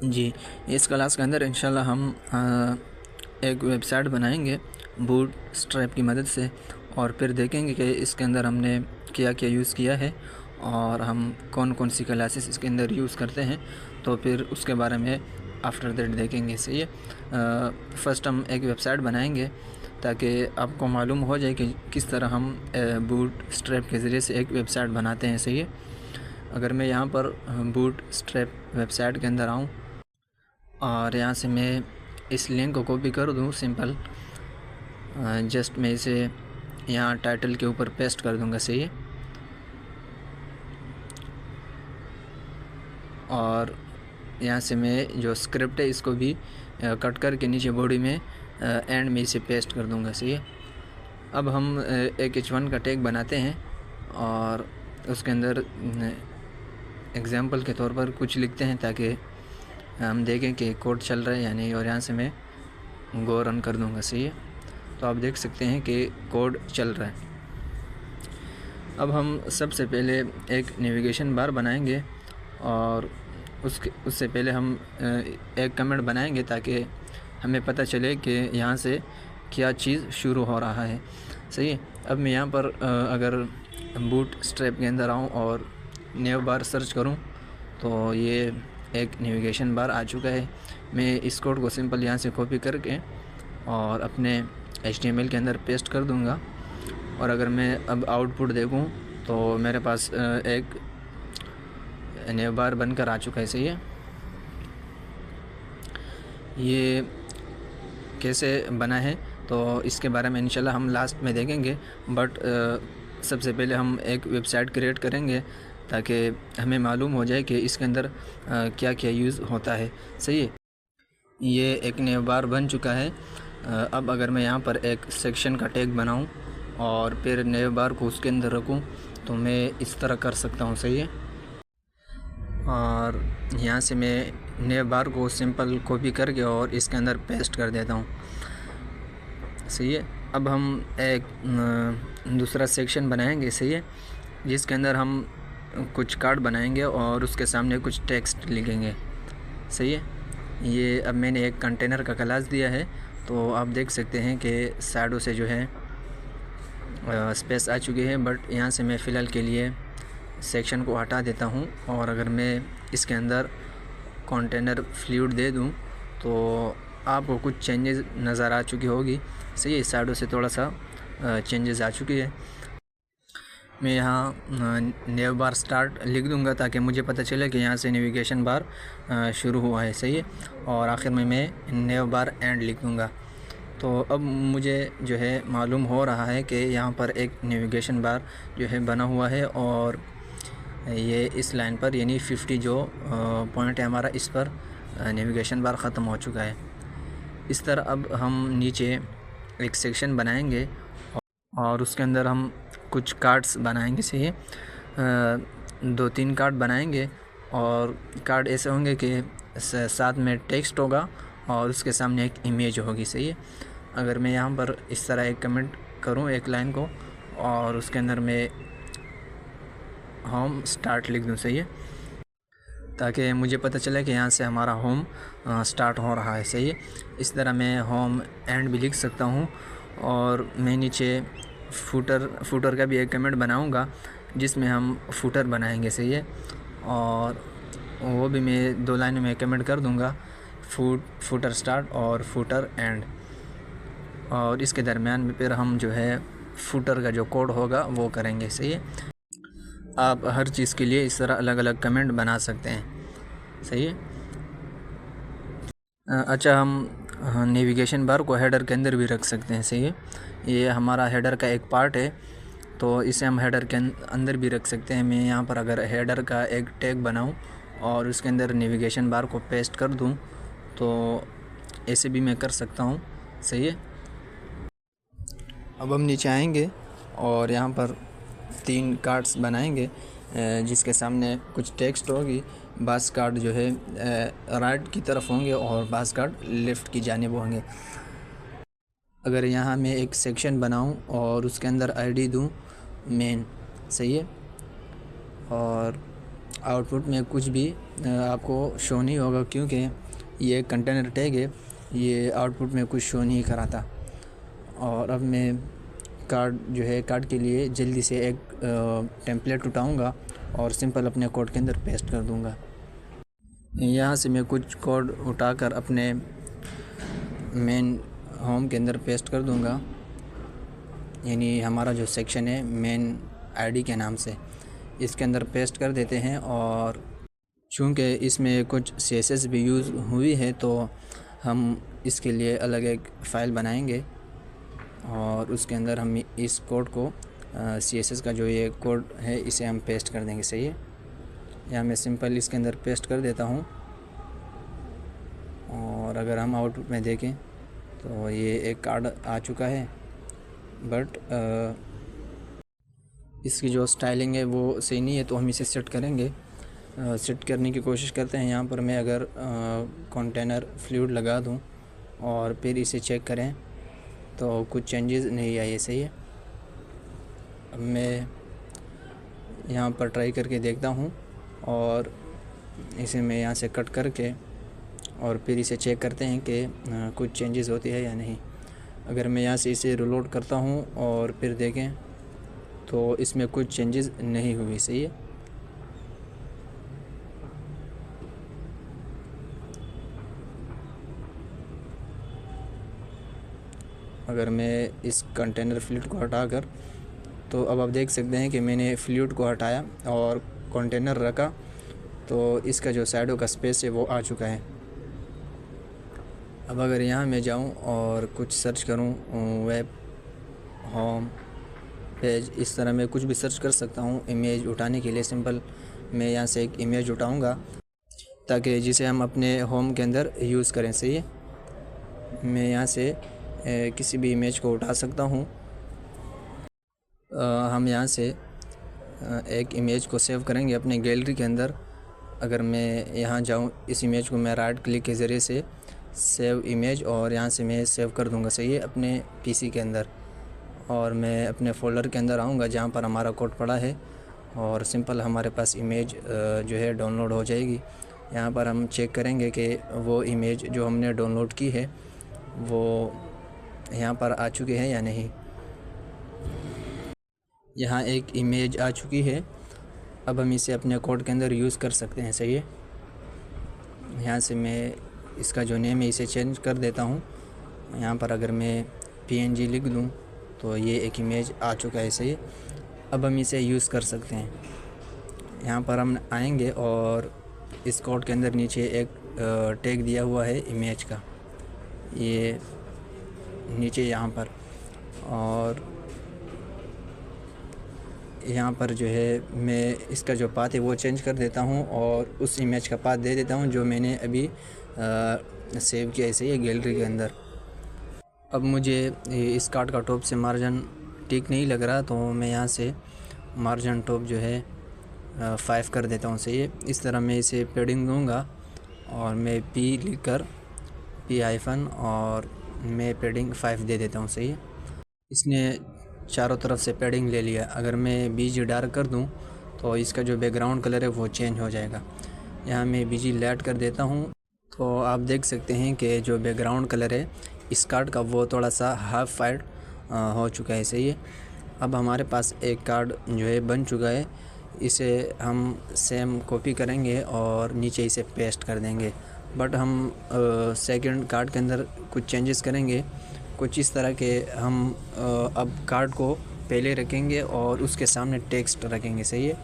जी, इस क्लास के अंदर इंशाल्लाह हम एक वेबसाइट बनाएंगे बूटस्ट्रैप की मदद से, और फिर देखेंगे कि इसके अंदर हमने क्या क्या यूज़ किया है और हम कौन कौन सी क्लासेस इसके अंदर यूज़ करते हैं। तो फिर उसके बारे में आफ्टर दैट देखेंगे। सही है। फ़र्स्ट हम एक वेबसाइट बनाएंगे ताकि आपको मालूम हो जाए कि किस तरह हम बूटस्ट्रैप के ज़रिए से एक वेबसाइट बनाते हैं। सही है। अगर मैं यहाँ पर बूटस्ट्रैप वेबसाइट के अंदर आऊँ और यहाँ से मैं इस लिंक को कॉपी कर दूँ, सिंपल जस्ट मैं इसे यहाँ टाइटल के ऊपर पेस्ट कर दूँगा। सही है। और यहाँ से मैं जो स्क्रिप्ट है इसको भी कट करके नीचे बॉडी में एंड में इसे पेस्ट कर दूँगा। सही है। अब हम एक H1 का टैग बनाते हैं और उसके अंदर एग्जाम्पल के तौर पर कुछ लिखते हैं ताकि हम देखें कि कोड चल रहा है या नहीं। और यहाँ से मैं गो रन कर दूँगा। सही है। तो आप देख सकते हैं कि कोड चल रहा है। अब हम सबसे पहले एक नेविगेशन बार बनाएंगे और उससे पहले हम एक कमेंट बनाएंगे ताकि हमें पता चले कि यहाँ से क्या चीज़ शुरू हो रहा है। सही है। अब मैं यहाँ पर अगर बूटस्ट्रैप के अंदर आऊँ और नेव बार सर्च करूँ तो ये एक नेविगेशन बार आ चुका है। मैं इस कोड को सिंपल यहाँ से कॉपी करके और अपने HTML के अंदर पेस्ट कर दूँगा। और अगर मैं अब आउटपुट देखूँ तो मेरे पास एक नेव बार बनकर आ चुका है। सही है। ये कैसे बना है तो इसके बारे में इंशाल्लाह हम लास्ट में देखेंगे, बट सबसे पहले हम एक वेबसाइट क्रिएट करेंगे ताकि हमें मालूम हो जाए कि इसके अंदर क्या क्या यूज़ होता है। सही है। ये एक नेव बार बन चुका है। अब अगर मैं यहाँ पर एक सेक्शन का टैग बनाऊँ और फिर नेव बार को उसके अंदर रखूँ तो मैं इस तरह कर सकता हूँ। सही है। और यहाँ से मैं नेव बार को सिंपल कॉपी करके और इसके अंदर पेस्ट कर देता हूँ। सही है। अब हम एक दूसरा सेक्शन बनाएंगे। सही है। जिसके अंदर हम कुछ कार्ड बनाएंगे और उसके सामने कुछ टेक्स्ट लिखेंगे। सही है। ये अब मैंने एक कंटेनर का क्लास दिया है तो आप देख सकते हैं कि साइडों से जो है स्पेस आ चुकी है, बट यहाँ से मैं फ़िलहाल के लिए सेक्शन को हटा देता हूँ। और अगर मैं इसके अंदर कंटेनर फ्लूइड दे दूँ तो आपको कुछ चेंजेस नज़र आ चुकी होगी। सही है। साइडों से थोड़ा सा चेंजेस आ चुकी है। मैं यहाँ नेव बार स्टार्ट लिख दूँगा ताकि मुझे पता चले कि यहाँ से नेविगेशन बार शुरू हुआ है। सही है। और आखिर में मैं नेव बार एंड लिख दूँगा। तो अब मुझे जो है मालूम हो रहा है कि यहाँ पर एक नेविगेशन बार जो है बना हुआ है और ये इस लाइन पर यानी 50 जो पॉइंट है हमारा, इस पर नेविगेशन बार ख़त्म हो चुका है। इस तरह अब हम नीचे एक सेक्शन बनाएंगे और उसके अंदर हम कुछ कार्ड्स बनाएंगे। सही है। 2-3 कार्ड बनाएंगे और कार्ड ऐसे होंगे कि साथ में टेक्स्ट होगा और उसके सामने एक इमेज होगी। सही है। अगर मैं यहाँ पर इस तरह एक कमेंट करूँ एक लाइन को और उसके अंदर मैं होम स्टार्ट लिख दूँ। सही है। ताकि मुझे पता चले कि यहाँ से हमारा होम स्टार्ट हो रहा है। सही है। इस तरह मैं होम एंड भी लिख सकता हूँ। और मैं नीचे फूटर का भी एक कमेंट बनाऊँगा जिसमें हम फूटर बनाएंगे। सही है। और वो भी मैं 2 लाइनों में कमेंट कर दूँगा, फूटर स्टार्ट और फूटर एंड। और इसके दरमियान में फिर हम जो है फूटर का जो कोड होगा वो करेंगे। सही है। आप हर चीज़ के लिए इस तरह अलग अलग कमेंट बना सकते हैं। सही है। अच्छा, हम नेविगेशन बार को हेडर के अंदर भी रख सकते हैं। सही है। ये हमारा हेडर का एक पार्ट है तो इसे हम हेडर के अंदर भी रख सकते हैं। मैं यहाँ पर अगर हेडर का एक टैग बनाऊँ और उसके अंदर नेविगेशन बार को पेस्ट कर दूँ तो ऐसे भी मैं कर सकता हूँ। सही है। अब हम नीचे आएंगे और यहाँ पर 3 कार्ड्स बनाएंगे जिसके सामने कुछ टेक्स्ट होगी। बास कार्ड जो है राइट की तरफ होंगे और बास कार्ड लेफ़्ट की जानिब होंगे। अगर यहाँ मैं एक सेक्शन बनाऊँ और उसके अंदर आईडी दूँ मेन। सही है। और आउटपुट में कुछ भी आपको शो नहीं होगा, क्योंकि ये कंटेनर टैग है, ये आउटपुट में कुछ शो नहीं कराता। और अब मैं कार्ड जो है, कार्ड के लिए जल्दी से एक टेम्पलेट उठाऊंगा और सिंपल अपने कोड के अंदर पेस्ट कर दूंगा। यहाँ से मैं कुछ कोड उठाकर अपने मेन होम के अंदर पेस्ट कर दूंगा, यानी हमारा जो सेक्शन है मेन आईडी के नाम से, इसके अंदर पेस्ट कर देते हैं। और चूँकि इसमें कुछ CSS भी यूज़ हुई है, तो हम इसके लिए अलग एक फ़ाइल बनाएंगे और उसके अंदर हम इस कोड को CSS का जो ये कोड है इसे हम पेस्ट कर देंगे। सही है, या मैं सिंपल इसके अंदर पेस्ट कर देता हूँ। और अगर हम आउटपुट में देखें तो ये एक कार्ड आ चुका है, बट इसकी जो स्टाइलिंग है वो सही नहीं है, तो हम इसे सेट करेंगे। सेट करने की कोशिश करते हैं। यहाँ पर मैं अगर कंटेनर फ्लूइड लगा दूँ और फिर इसे चेक करें तो कुछ चेंजेस नहीं आए। सही है, अब मैं यहाँ पर ट्राई करके देखता हूँ और इसे मैं यहाँ से कट करके और फिर इसे चेक करते हैं कि कुछ चेंजेस होती है या नहीं। अगर मैं यहाँ से इसे रिलोड करता हूँ और फिर देखें तो इसमें कुछ चेंजेस नहीं हुई। सही है, अगर मैं इस कंटेनर फ्लूइड को हटाकर, तो अब आप देख सकते हैं कि मैंने फ्लूइड को हटाया और कंटेनर रखा, तो इसका जो साइडों का स्पेस है वो आ चुका है। अब अगर यहाँ मैं जाऊँ और कुछ सर्च करूँ, वेब, होम पेज, इस तरह मैं कुछ भी सर्च कर सकता हूँ इमेज उठाने के लिए। सिंपल मैं यहाँ से एक इमेज उठाऊँगा ताकि जिसे हम अपने होम के अंदर यूज़ करें। सही है, मैं यहाँ से किसी भी इमेज को उठा सकता हूँ। हम यहाँ से एक इमेज को सेव करेंगे अपने गैलरी के अंदर। अगर मैं यहाँ जाऊँ, इस इमेज को मैं राइट क्लिक के ज़रिए से सेव इमेज, और यहाँ से मैं सेव कर दूँगा। सही है, अपने PC के अंदर। और मैं अपने फ़ोल्डर के अंदर आऊँगा जहाँ पर हमारा कोड पड़ा है, और सिंपल हमारे पास इमेज जो है डाउनलोड हो जाएगी। यहाँ पर हम चेक करेंगे कि वो इमेज जो हमने डाउनलोड की है वो यहाँ पर आ चुकी है या नहीं। यहाँ एक इमेज आ चुकी है, अब हम इसे अपने कोड के अंदर यूज़ कर सकते हैं। सही है, यहाँ से मैं इसका जो नेम है इसे चेंज कर देता हूँ। यहाँ पर अगर मैं PNG लिख दूँ तो ये एक इमेज आ चुका है। सही है, अब हम इसे यूज़ कर सकते हैं। यहाँ पर हम आएंगे और इस कोड के अंदर नीचे एक टैग दिया हुआ है इमेज का, ये नीचे यहाँ पर, और यहाँ पर जो है मैं इसका जो पाथ है वो चेंज कर देता हूँ और उस इमेज का पाथ दे देता हूँ जो मैंने अभी सेव किया। ऐसे ही गैलरी के अंदर। अब मुझे इस कार्ड का टॉप से मार्जिन ठीक नहीं लग रहा, तो मैं यहाँ से मार्जिन टॉप जो है 5 कर देता हूँ। सही है, इस तरह मैं इसे पेडिंग दूँगा और मैं P लिख कर P- और मैं पेडिंग 5 दे देता हूँ। सही है, इसने चारों तरफ से पेडिंग ले लिया। अगर मैं BG डार्क कर दूं तो इसका जो बैकग्राउंड कलर है वो चेंज हो जाएगा। यहाँ मैं BG लाइट कर देता हूँ, तो आप देख सकते हैं कि जो बैकग्राउंड कलर है इस कार्ड का वो थोड़ा सा हाफ फाइड हो चुका है। सही है, अब हमारे पास एक कार्ड जो है बन चुका है, इसे हम सेम कॉपी करेंगे और नीचे इसे पेस्ट कर देंगे। बट हम सेकंड कार्ड के अंदर कुछ चेंजेस करेंगे, कुछ इस तरह के। हम अब कार्ड को पहले रखेंगे और उसके सामने टेक्स्ट रखेंगे। सही है,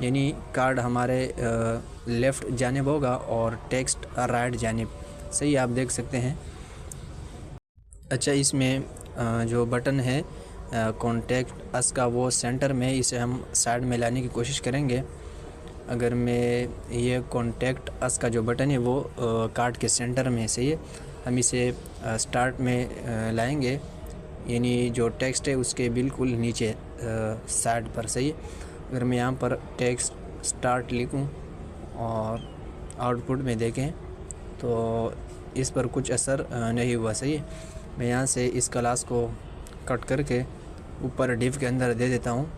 यानी कार्ड हमारे लेफ़्ट जानिब होगा और टेक्स्ट राइट जानिब। सही, आप देख सकते हैं। अच्छा, इसमें जो बटन है कॉन्टैक्ट अस का, वो सेंटर में, इसे हम साइड में लाने की कोशिश करेंगे। अगर मैं ये कॉन्टैक्ट अस का जो बटन है वो कार्ड के सेंटर में। सही है, हम इसे स्टार्ट में लाएंगे, यानी जो टेक्स्ट है उसके बिल्कुल नीचे साइड पर। सही है, अगर मैं यहाँ पर टेक्स्ट स्टार्ट लिखूँ और आउटपुट में देखें तो इस पर कुछ असर नहीं हुआ। सही है, मैं यहाँ से इस क्लास को कट करके ऊपर डिव के अंदर दे देता हूँ।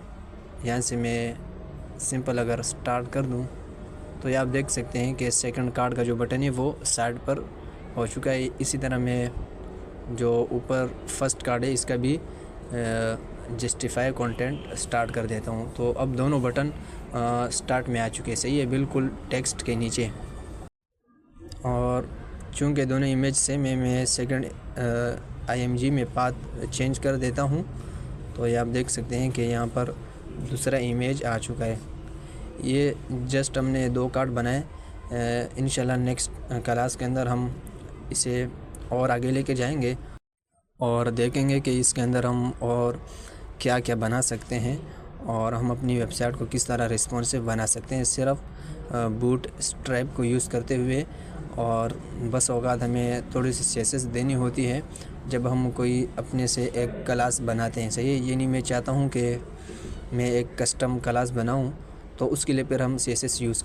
यहाँ से मैं सिंपल अगर स्टार्ट कर दूँ तो ये आप देख सकते हैं कि सेकंड कार्ड का जो बटन है वो साइड पर हो चुका है। इसी तरह मैं जो ऊपर फर्स्ट कार्ड है इसका भी जस्टिफाई कंटेंट स्टार्ट कर देता हूँ। तो अब दोनों बटन स्टार्ट में आ चुके हैं, सही है, बिल्कुल टेक्स्ट के नीचे। और चूँकि दोनों इमेज से मैं सेकंड IMG में पाथ चेंज कर देता हूँ। तो ये आप देख सकते हैं कि यहाँ पर दूसरा इमेज आ चुका है। ये जस्ट हमने 2 कार्ड बनाए। इंशाल्लाह नेक्स्ट क्लास के अंदर हम इसे और आगे लेके जाएंगे और देखेंगे कि इसके अंदर हम और क्या क्या बना सकते हैं और हम अपनी वेबसाइट को किस तरह रिस्पॉन्सिव बना सकते हैं सिर्फ बूट स्ट्रैप को यूज़ करते हुए। और बस औकात हमें थोड़ी सी CSS देनी होती है जब हम कोई अपने से एक क्लास बनाते हैं, सही है। ये नहीं मैं चाहता हूँ कि मैं एक कस्टम क्लास बनाऊँ, तो उसके लिए फिर हम CSS यूज़